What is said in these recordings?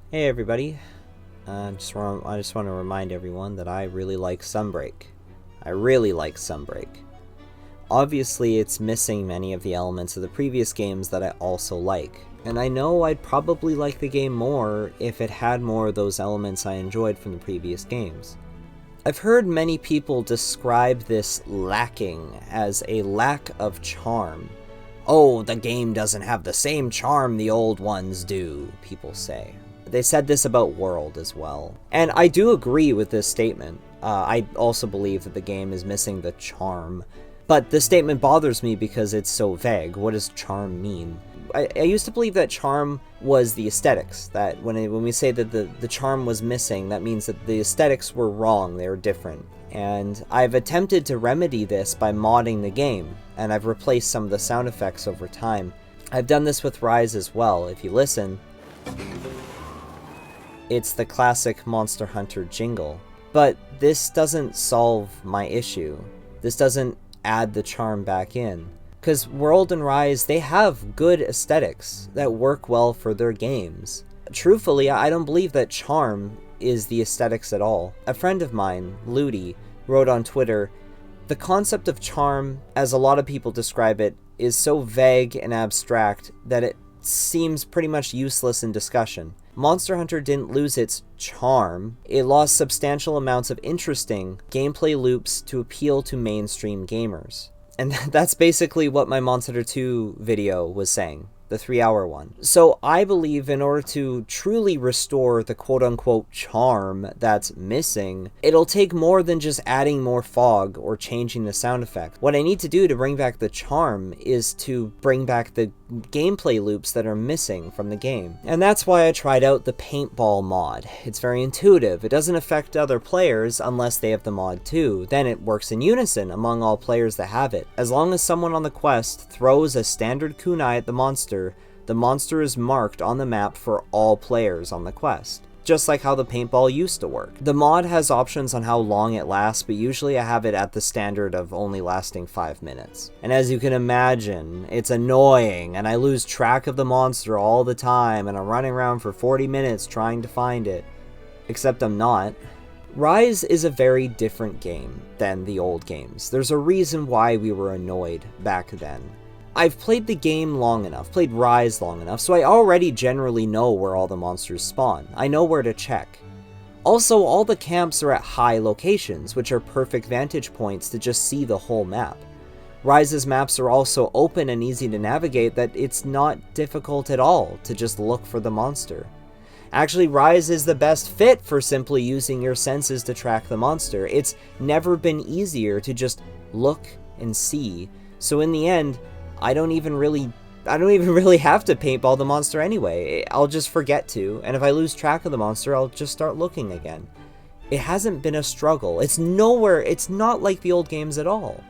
Hey everybody, I just want to remind everyone that I really like Sunbreak. I really like Sunbreak. Obviously, it's missing many of the elements of the previous games that I also like, and I know I'd probably like the game more if it had more of those elements I enjoyed from the previous games. I've heard many people describe this lacking as a lack of charm. Oh, the game doesn't have the same charm the old ones do, people say. They said this about World as well. And I do agree with this statement. I also believe that the game is missing the charm. But this statement bothers me because it's so vague. What does charm mean? I used to believe that charm was the aesthetics. That when we say that the charm was missing, that means that the aesthetics were wrong, they were different. And I've attempted to remedy this by modding the game, and I've replaced some of the sound effects over time. I've done this with Rise as well. If you listen, it's the classic Monster Hunter jingle. But this doesn't solve my issue. This doesn't add the charm back in. Because World and Rise, they have good aesthetics that work well for their games. Truthfully, I don't believe that charm is the aesthetics at all. A friend of mine, Ludi, wrote on Twitter, "The concept of charm, as a lot of people describe it, is so vague and abstract that it seems pretty much useless in discussion. Monster Hunter didn't lose its charm, it lost substantial amounts of interesting gameplay loops to appeal to mainstream gamers." And that's basically what my Monster Hunter 2 video was saying, the 3-hour one. So I believe in order to truly restore the quote-unquote charm that's missing, it'll take more than just adding more fog or changing the sound effect. What I need to do to bring back the charm is to bring back the gameplay loops that are missing from the game. And that's why I tried out the Paintball mod. It's very intuitive. It doesn't affect other players unless they have the mod too. Then it works in unison among all players that have it. As long as someone on the quest throws a standard kunai at the monster is marked on the map for all players on the quest. Just like how the paintball used to work. The mod has options on how long it lasts, but usually I have it at the standard of only lasting 5 minutes. And as you can imagine, it's annoying, and I lose track of the monster all the time, and I'm running around for 40 minutes trying to find it. Except I'm not. Rise is a very different game than the old games. There's a reason why we were annoyed back then. I've played the game long enough, played Rise long enough, so I already generally know where all the monsters spawn. I know where to check. Also, all the camps are at high locations, which are perfect vantage points to just see the whole map. Rise's maps are also open and easy to navigate that it's not difficult at all to just look for the monster. Actually, Rise is the best fit for simply using your senses to track the monster. It's never been easier to just look and see, so in the end, I don't even really have to paintball the monster anyway. I'll just forget to, and if I lose track of the monster, I'll just start looking again. It hasn't been a struggle. It's not like the old games at all.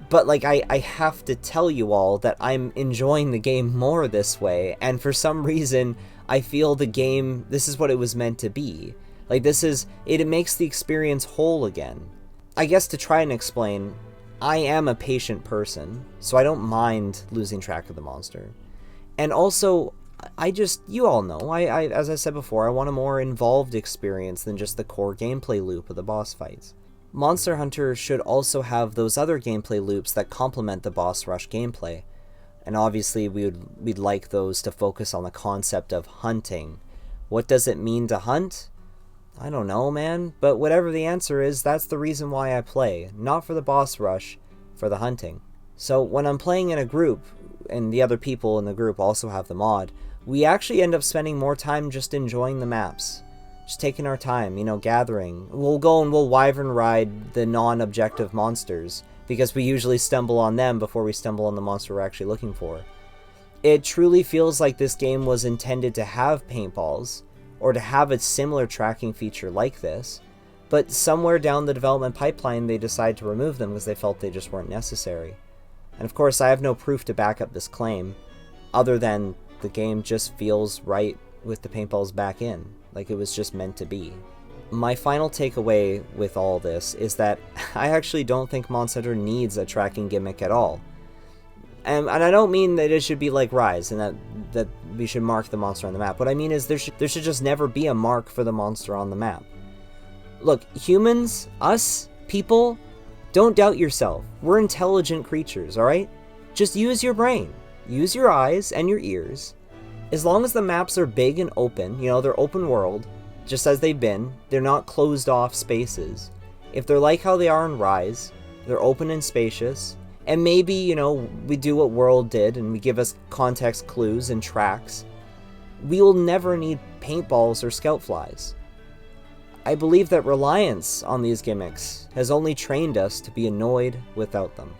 But like, I have to tell you all that I'm enjoying the game more this way, and for some reason, I feel the game, this is what it was meant to be. Like, it makes the experience whole again. I guess to try and explain, I am a patient person, so I don't mind losing track of the monster. And also, you all know, as I said before, I want a more involved experience than just the core gameplay loop of the boss fights. Monster Hunter should also have those other gameplay loops that complement the boss rush gameplay. And obviously, we'd like those to focus on the concept of hunting. What does it mean to hunt? I don't know, man, but whatever the answer is, that's the reason why I play. Not for the boss rush, for the hunting. So when I'm playing in a group, and the other people in the group also have the mod, we actually end up spending more time just enjoying the maps. Just taking our time, gathering. We'll go and we'll wyvern ride the non-objective monsters, because we usually stumble on them before we stumble on the monster we're actually looking for. It truly feels like this game was intended to have paintballs, or to have a similar tracking feature like this, but somewhere down the development pipeline they decided to remove them because they felt they just weren't necessary. And of course, I have no proof to back up this claim, other than the game just feels right with the paintballs back in, like it was just meant to be. My final takeaway with all this is that I actually don't think Monster Hunter needs a tracking gimmick at all. And I don't mean that it should be like Rise and that we should mark the monster on the map. What I mean is there should just never be a mark for the monster on the map. Look, humans, us, people, don't doubt yourself. We're intelligent creatures, alright? Just use your brain. Use your eyes and your ears. As long as the maps are big and open, you know, they're open world, just as they've been, they're not closed off spaces. If they're like how they are in Rise, they're open and spacious, and maybe, you know, we do what World did and we give us context clues and tracks, we will never need paintballs or scout flies. I believe that reliance on these gimmicks has only trained us to be annoyed without them.